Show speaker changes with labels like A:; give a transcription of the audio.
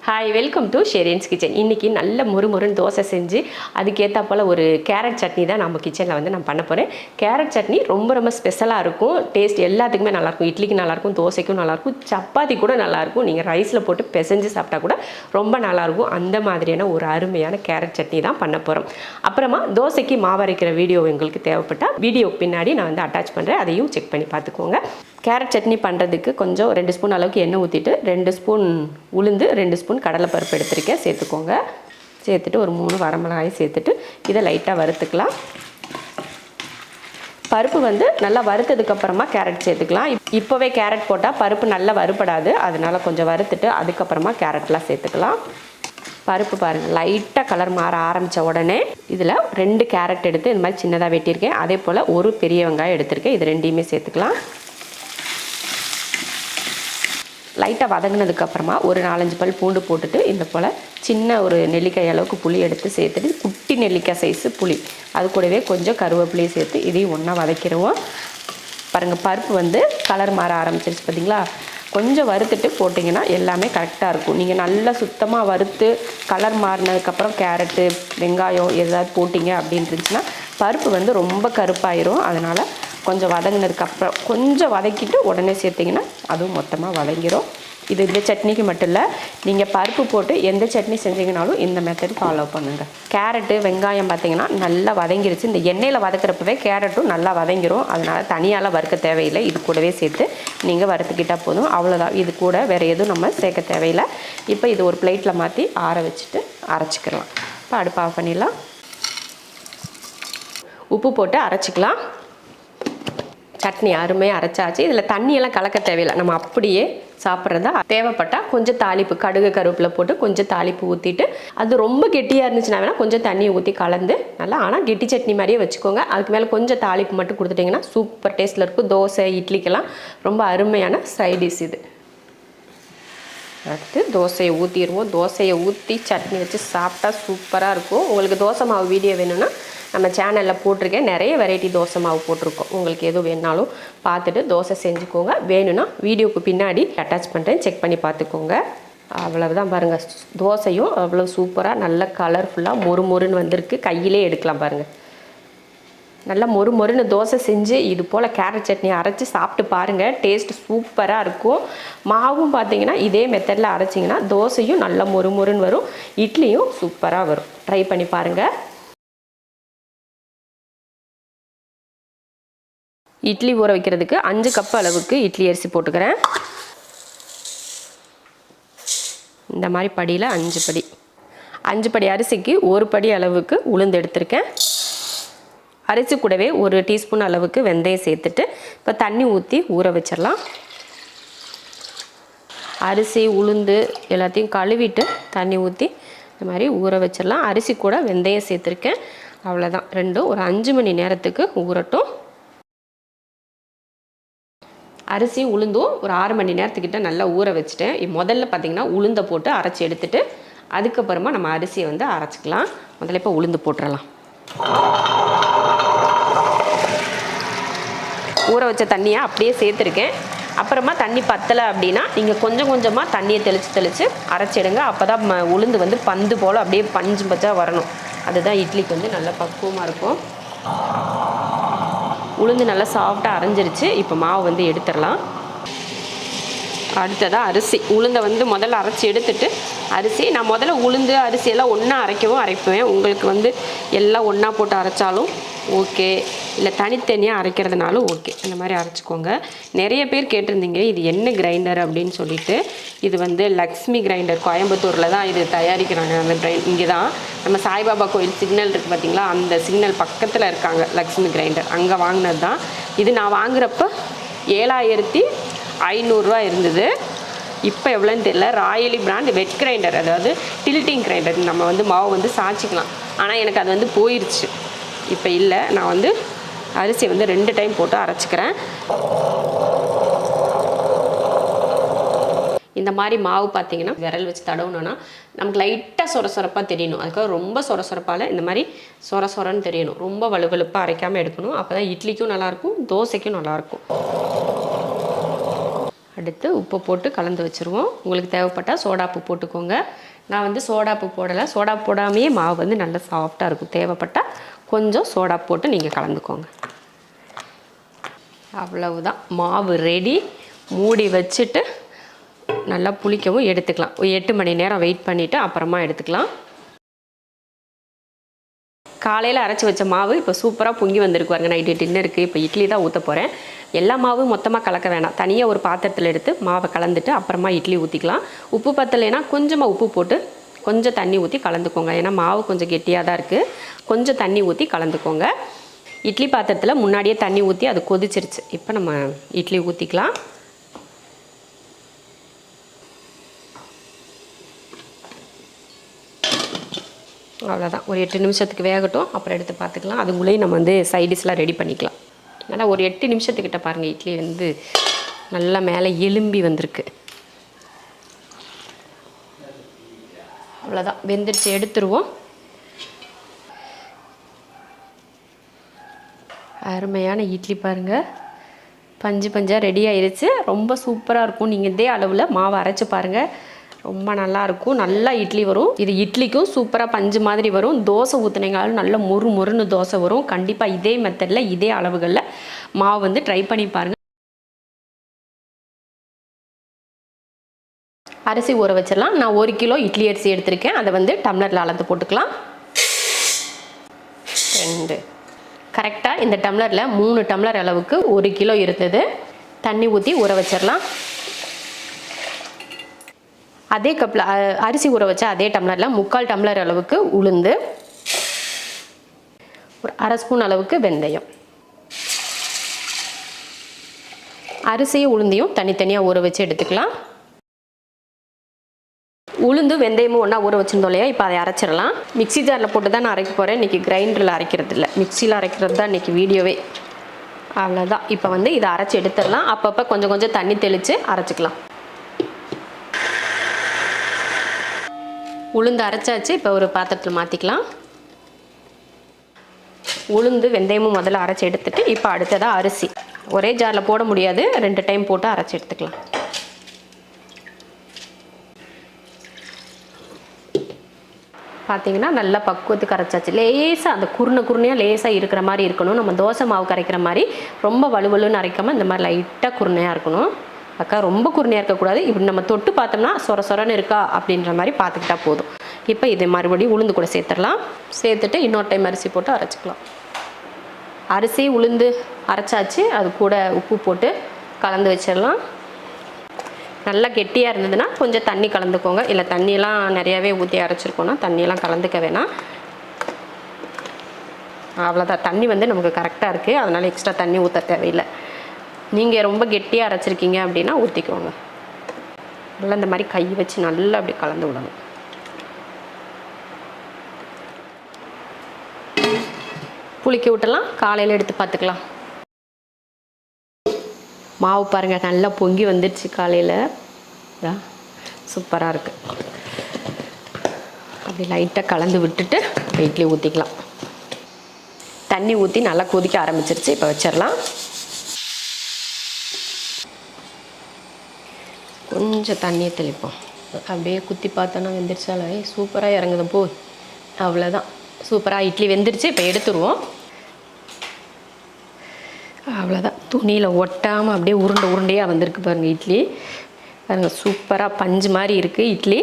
A: Hi, welcome to Shereen's kitchen. இன்றைக்கி நல்ல முறுமுறுன்னு தோசை செஞ்சு அதுக்கேற்ற போல் ஒரு கேரட் சட்னி தான் நம்ம கிச்சனில் வந்து நான் பண்ண போகிறேன். கேரட் சட்னி ரொம்ப ஸ்பெஷலாக இருக்கும். டேஸ்ட் எல்லாத்துக்குமே நல்லாயிருக்கும். இட்லிக்கு நல்லாயிருக்கும், தோசைக்கும் நல்லாயிருக்கும், சப்பாத்தி கூட நல்லாயிருக்கும். நீங்கள் ரைஸில் போட்டு பிசைஞ்சு சாப்பிட்டா கூட ரொம்ப நல்லாயிருக்கும். அந்த மாதிரியான ஒரு அருமையான கேரட் சட்னி தான் பண்ண போகிறோம். அப்புறமா தோசைக்கு மாவு அரைக்கிற வீடியோ உங்களுக்கு தேவைப்பட்டால் வீடியோக்கு பின்னாடி நான் வந்து அட்டாச் பண்ணுறேன், அதையும் செக் பண்ணி பார்த்துக்கோங்க. கேரட் சட்னி பண்ணுறதுக்கு கொஞ்சம் 2 ஸ்பூன் அளவுக்கு எண்ணெய் ஊற்றிட்டு 2 ஸ்பூன் உளுந்து 2 ஸ்பூன் கடலைப்பருப்பு எடுத்துருக்கேன், சேர்த்துக்கோங்க. சேர்த்துட்டு ஒரு 3 வரமிளகாயை சேர்த்துட்டு இதை லைட்டாக வறுத்துக்கலாம். பருப்பு வந்து நல்லா வறுத்ததுக்கப்புறமா கேரட் சேர்த்துக்கலாம். இப்போவே கேரட் போட்டால் பருப்பு நல்லா வறுபடாது, அதனால் கொஞ்சம் வறுத்துட்டு அதுக்கப்புறமா கேரட்லாம் சேர்த்துக்கலாம். பருப்பு பாருங்கள் லைட்டாக கலர் மாற ஆரம்பித்த உடனே இதில் 2 கேரட் எடுத்து இந்த மாதிரி சின்னதாக வெட்டியிருக்கேன். அதே போல் ஒரு பெரிய வெங்காயம் எடுத்திருக்கேன். இது ரெண்டையுமே சேர்த்துக்கலாம். லைட்டாக வதங்கினதுக்கப்புறமா ஒரு 4-5 பல் பூண்டு போட்டுட்டு இந்த போல் சின்ன ஒரு நெல்லிக்காய் அளவுக்கு புளி எடுத்து சேர்த்துட்டு குட்டி நெல்லிக்காய் சைஸு புளி, அது கூடவே கொஞ்சம் கருவேப்பிலையும் சேர்த்து இதையும் ஒன்றா வதக்கிடுவோம். பாருங்கள் பருப்பு வந்து கலர் மாற ஆரம்பிச்சிருச்சு பார்த்தீங்களா. கொஞ்சம் வறுத்துட்டு போட்டிங்கன்னா எல்லாமே கரெக்டாக இருக்கும். நீங்கள் நல்லா சுத்தமாக வறுத்து கலர் மாறினதுக்கப்புறம் கேரட்டு வெங்காயம் ஏதாவது போட்டிங்க அப்படின்னு இருந்துச்சுன்னா பருப்பு வந்து ரொம்ப கருப்பாயிரும். அதனால் கொஞ்சம் வதங்கினதுக்கப்புறம் கொஞ்சம் வதக்கிட்டு உடனே சேர்த்திங்கன்னா அதுவும் மொத்தமாக வதங்கிடும். இது இந்த சட்னிக்கு மட்டும் இல்லை, நீங்கள் பருப்பு போட்டு எந்த சட்னி செஞ்சீங்கனாலும் இந்த மெத்தட் ஃபாலோ பண்ணுங்கள். கேரட்டு வெங்காயம் பார்த்திங்கன்னா நல்லா வதங்கிருச்சு. இந்த எண்ணெயில் வதக்கிறப்பவே கேரட்டும் நல்லா வதங்கிரும். அதனால் தனியால் வறுக்க தேவையில்லை, இது கூடவே சேர்த்து நீங்கள் வறுத்துக்கிட்டால் போதும். அவ்வளோதான், இது கூட வேறு எதுவும் நம்ம சேர்க்க தேவையில்லை. இப்போ இது ஒரு பிளேட்டில் மாற்றி ஆற வச்சுட்டு அரைச்சிக்கலாம். இப்போ அடுப்பு ஆஃப் பண்ணிடலாம். உப்பு போட்டு அரைச்சிக்கலாம். சட்னி அருமையாக அரைச்சாச்சு. இதில் தண்ணியெல்லாம் கலக்க தேவையில்லை, நம்ம அப்படியே சாப்பிட்றதா. தேவைப்பட்டால் கொஞ்சம் தாளிப்பு கடுகு கருவேப்பிலை போட்டு கொஞ்சம் தாளிப்பு ஊற்றிட்டு, அது ரொம்ப கெட்டியாக இருந்துச்சுன்னா வேணால் கொஞ்சம் தண்ணி ஊற்றி கலந்து நல்லா, ஆனால் கெட்டி சட்னி மாதிரியே வச்சுக்கோங்க. அதுக்கு மேலே கொஞ்சம் தாளிப்பு மட்டும் கொடுத்துட்டிங்கன்னா சூப்பர் டேஸ்ட்டில் இருக்கும். தோசை இட்லிக்கெல்லாம் ரொம்ப அருமையான சைடிஷ் இது. அடுத்து தோசையை ஊற்றிடுவோம். தோசையை ஊற்றி சட்னி வச்சு சாப்பிட்டா சூப்பராக இருக்கும். உங்களுக்கு தோசை மாவு வீடியோ வேணும்னா நம்ம சேனலில் போட்டிருக்கேன், நிறைய வெரைட்டி தோசை மாவு போட்டிருக்கோம். உங்களுக்கு எதுவும் வேணாலும் பார்த்துட்டு தோசை செஞ்சுக்கோங்க. வேணும்னா வீடியோக்கு பின்னாடி அட்டாச் பண்ணுறேன், செக் பண்ணி பார்த்துக்கோங்க. அவ்வளவுதான் பாருங்கள், தோசையும் அவ்வளோ சூப்பராக நல்ல கலர்ஃபுல்லாக மொறுன்னு வந்திருக்கு. கையிலே எடுக்கலாம் பாருங்கள். நல்லா மொறுன்னு தோசை செஞ்சு இது போல் கேரட் சட்னி அரைச்சி சாப்பிட்டு பாருங்கள், டேஸ்ட் சூப்பராக இருக்கும். மாவும் பார்த்தீங்கன்னா இதே மெத்தடில் அரைச்சிங்கன்னா தோசையும் நல்லா மொறுன்னு வரும், இட்லியும் சூப்பராக வரும். ட்ரை பண்ணி பாருங்கள். இட்லி ஊற வைக்கிறதுக்கு 5 கப் அளவுக்கு இட்லி அரிசி போட்டுக்கிறேன். இந்த மாதிரி படியில் 5 படி அரிசிக்கு 1 படி அளவுக்கு உளுந்து எடுத்திருக்கேன். அரிசி கூடவே 1 டீஸ்பூன் அளவுக்கு வெந்தயம் சேர்த்துட்டு இப்போ தண்ணி ஊற்றி ஊற வச்சிடலாம். அரிசி உளுந்து எல்லாத்தையும் கழுவிட்டு தண்ணி ஊற்றி இந்த மாதிரி ஊற வச்சிடலாம். அரிசி கூட வெந்தயம் சேர்த்துருக்கேன். அவ்வளோதான், ரெண்டும் ஒரு 5 மணி நேரத்துக்கு ஊறட்டும். அரிசி உளுந்தும் ஒரு 6 மணி நேரத்துக்கிட்ட நல்லா ஊற வச்சுட்டேன். முதல்ல பார்த்திங்கன்னா உளுந்தை போட்டு அரைச்சி எடுத்துட்டு அதுக்கப்புறமா நம்ம அரிசியை வந்து அரைச்சிக்கலாம். முதல்ல இப்போ உளுந்து போட்டுடலாம். ஊற வச்ச தண்ணியை அப்படியே சேர்த்துருக்கேன். அப்புறமா தண்ணி பத்தலை அப்படின்னா நீங்கள் கொஞ்சமாக தண்ணியை தெளித்து அரைச்சிடுங்க. அப்போ தான் உளுந்து வந்து பந்து போல் அப்படியே பஞ்சு பச்சாக வரணும். அதுதான் இட்லிக்கு வந்து நல்லா பக்குவமாக இருக்கும். உளுந்து நல்லா சாஃப்டாக அரைஞ்சிருச்சு. இப்போ மாவு வந்து எடுத்துடலாம். அடுத்ததாக அரிசி உளுந்தை வந்து முதல்ல அரைச்சி எடுத்துட்டு அரிசி நான் முதல்ல உளுந்து அரிசி எல்லாம் ஒன்றா அரைப்பேன். உங்களுக்கு வந்து எல்லாம் ஒன்றா போட்டு அரைச்சாலும் ஓகே, இல்லை தனித்தனியாக அரைக்கிறதுனாலும் ஓகே, அந்த மாதிரி அரைச்சிக்கோங்க. நிறைய பேர் கேட்டிருந்தீங்க இது என்ன கிரைண்டர் அப்படின்னு சொல்லிட்டு. இது வந்து லக்ஷ்மி கிரைண்டர், கோயம்புத்தூரில் தான் இது தயாரிக்கிறாங்க. அந்த இங்கே தான் நம்ம சாய்பாபா கோயில் சிக்னல் இருக்குது பார்த்தீங்களா, அந்த சிக்னல் பக்கத்தில் இருக்காங்க லக்ஷ்மி கிரைண்டர், அங்கே வாங்கினது தான் இது. நான் வாங்குறப்ப 7500 இருந்தது. இப்போ எவ்வளோன்னு தெரியல. ராயலி பிராண்ட் வெட் கிரைண்டர், அதாவது டில்ட்டிங் கிரைண்டர், நம்ம வந்து மாவு வந்து சாய்ச்சிக்கலாம். ஆனால் எனக்கு அது வந்து போயிடுச்சு, இப்போ இல்லை. நான் வந்து அரிசி வந்து 2 டைம் போட்டு அரைச்சிக்கிறேன். இந்த மாதிரி மாவு பார்த்தீங்கன்னா விரல் வச்சு தடவுனோன்னா நமக்கு லைட்டாக சொரப்பாக தெரியணும். அதுக்காக ரொம்ப சொரப்பால் இந்த மாதிரி சொரன்னு தெரியணும். ரொம்ப வலுவலுப்பாக அரைக்காமல் எடுக்கணும். அப்போ தான் இட்லிக்கும் நல்லாயிருக்கும், தோசைக்கும் நல்லாயிருக்கும். அடுத்து உப்பு போட்டு கலந்து வச்சுருவோம். உங்களுக்கு தேவைப்பட்டால் சோடாப்பு போட்டுக்கோங்க. நான் வந்து சோடாப்பு போடலை. சோடாப்பு போடாமையே மாவு வந்து நல்லா சாஃப்டாக இருக்கும். தேவைப்பட்டால் கொஞ்சம் சோடாப்பு போட்டு நீங்கள் கலந்துக்கோங்க. அவ்வளவுதான், மாவு ரெடி. மூடி வச்சுட்டு நல்லா புளிக்கவும் எடுத்துக்கலாம். ஒரு 8 மணி நேரம் வெயிட் பண்ணிவிட்டு அப்புறமா எடுத்துக்கலாம். காலையில் அரைச்சி வச்ச மாவு இப்போ சூப்பராக பொங்கி வந்திருக்கு பாருங்க. நைட்டு டின்னருக்கு இப்போ இட்லி தான் ஊற்ற போகிறேன். எல்லா மாவும் மொத்தமாக கலக்க வேணாம். தனியாக ஒரு பாத்திரத்தில் எடுத்து மாவை கலந்துட்டு அப்புறமா இட்லி ஊற்றிக்கலாம். உப்பு பத்தலைன்னா கொஞ்சமாக உப்பு போட்டு கொஞ்சம் தண்ணி ஊற்றி கலந்துக்கோங்க. ஏன்னா மாவு கொஞ்சம் கெட்டியாக தான் இருக்குது. கொஞ்சம் தண்ணி ஊற்றி கலந்துக்கோங்க. இட்லி பாத்திரத்தில் முன்னாடியே தண்ணி ஊற்றி அது கொதிச்சிருச்சு. இப்போ நம்ம இட்லி ஊற்றிக்கலாம். அவ்வளோதான், ஒரு 8 நிமிஷத்துக்கு வேகட்டும். அப்புறம் எடுத்து பார்த்துக்கலாம். அதுக்குள்ளேயும் நம்ம வந்து சைடிஷ்லாம் ரெடி பண்ணிக்கலாம். நல்லா ஒரு 8 நிமிஷத்துக்கிட்ட பாருங்கள், இட்லி வந்து நல்லா மேலே எலும்பி வந்திருக்கு. அவ்வளோதான், வெந்துடுச்சு, எடுத்துருவோம். அருமையான இட்லி பாருங்கள், பஞ்சு பஞ்சாக ரெடி ஆயிடுச்சு. ரொம்ப சூப்பராக இருக்கும். நீங்கள் இதே அளவில் மாவை அரைச்சி பாருங்கள், ரொம்ப நல்லாயிருக்கும். நல்லா இட்லி வரும். இது இட்லிக்கும் சூப்பராக பஞ்சு மாதிரி வரும். தோசை ஊற்றுனீங்களாலும் நல்ல மொறு மொறுன்னு தோசை வரும். கண்டிப்பாக இதே மெத்தடில் இதே அளவுகளில் மாவு வந்து ட்ரை பண்ணி பாருங்கள். அரிசி ஊற வச்சிடலாம். நான் 1 கிலோ இட்லி அரிசி எடுத்திருக்கேன். அதை வந்து டம்ளரில் அளந்து போட்டுக்கலாம். 2 கரெக்டாக இந்த டம்ளரில் 3 டம்ளர் அளவுக்கு 1 கிலோ இருந்தது. தண்ணி ஊற்றி ஊற வச்சிடலாம். அதே கப்பில் அரிசி ஊற வச்சா அதே டம்ளரில் 3/4 டம்ளர் அளவுக்கு உளுந்து, ஒரு 1/2 ஸ்பூன் அளவுக்கு வெந்தயம். அரிசியும் உளுந்தையும் தனித்தனியாக ஊற வச்சு எடுத்துக்கலாம். உளுந்து வெந்தயமும் ஒன்றா ஊற வச்சுருந்தோம் இல்லையா, இப்போ அதை அரைச்சிடலாம். மிக்ஸி ஜாரில் போட்டு தான் நான் அரைக்க போகிறேன். இன்றைக்கி கிரைண்டரில் அரைக்கிறது இல்லை, மிக்சியில் அரைக்கிறது தான் இன்றைக்கி வீடியோவே. அவ்வளோதான், இப்போ வந்து இதை அரைச்சி எடுத்துடலாம். அப்பப்போ கொஞ்சம் கொஞ்சம் தண்ணி தெளித்து அரைச்சிக்கலாம். உளுந்து அரைச்சாச்சு. இப்போ ஒரு பாத்திரத்தில் மாற்றிக்கலாம். உளுந்து வெந்தயமும் முதல்ல அரைச்சி எடுத்துட்டு இப்போ அடுத்ததாக அரிசி. ஒரே ஜாரில் போட முடியாது, 2 டைம் போட்டு அரைச்சி எடுத்துக்கலாம். பார்த்தீங்கன்னா நல்லா பக்குவத்துக்கு அரைச்சாச்சு. லேசாக அந்த குருணையாக லேசாக இருக்கிற மாதிரி இருக்கணும். நம்ம தோசை மாவு கரைக்கிற மாதிரி ரொம்ப வலுவலுன்னு அரைக்காமல் இந்த மாதிரி லைட்டாக குருணையாக இருக்கணும். அக்கா ரொம்ப குருணையாக இருக்கக்கூடாது. இப்படி நம்ம தொட்டு பார்த்தோம்னா சொர சொரன்னு இருக்கா அப்படின்ற மாதிரி பார்த்துக்கிட்டா போதும். இப்போ இதை மறுபடியும் உளுந்து கூட சேர்த்துடலாம். சேர்த்துட்டு இன்னொரு டைம் அரிசி போட்டு அரைச்சிக்கலாம். அரிசி உளுந்து அரைச்சாச்சு. அது கூட உப்பு போட்டு கலந்து வச்சிடலாம். நல்லா கெட்டியாக இருந்ததுன்னா கொஞ்சம் தண்ணி கலந்துக்கோங்க. இல்லை தண்ணியெல்லாம் நிறையாவே ஊற்றி அரைச்சிருக்கோன்னா தண்ணியெல்லாம் கலந்துக்க வேணாம். அவ்வளோதான், தண்ணி வந்து நமக்கு கரெக்டாக இருக்குது. அதனால் எக்ஸ்ட்ரா தண்ணி ஊற்ற தேவையில்லை. நீங்கள் ரொம்ப கெட்டியாக அரைச்சிருக்கீங்க அப்படின்னா ஊற்றிக்கோங்க. நல்லா இந்த மாதிரி கை வச்சு நல்லா அப்படி கலந்து விடணும். புளிக்க விட்டலாம். காலையில் எடுத்து பார்த்துக்கலாம். மாவு பாருங்கள் நல்லா பொங்கி வந்துடுச்சு. காலையில் சூப்பராக இருக்குது. அப்படி லைட்டாக கலந்து விட்டுட்டு இட்லி ஊற்றிக்கலாம். தண்ணி ஊற்றி நல்லா கொதிக்க ஆரம்பிச்சிருச்சு. இப்போ வச்சிடலாம். கொஞ்சம் தண்ணியை தெளிப்போம். அப்படியே குத்தி பார்த்தோன்னா வெந்துருச்சாலே சூப்பராக இறங்குது போ. அவ்வளோதான், சூப்பராக இட்லி வெந்துருச்சு. இப்போ எடுத்துருவோம். அவ்வளோதான், துணியில் ஒட்டாமல் அப்படியே உருண்டையாக வந்திருக்கு பாருங்கள் இட்லி. பாருங்கள் சூப்பராக பஞ்சு மாதிரி இருக்குது இட்லி.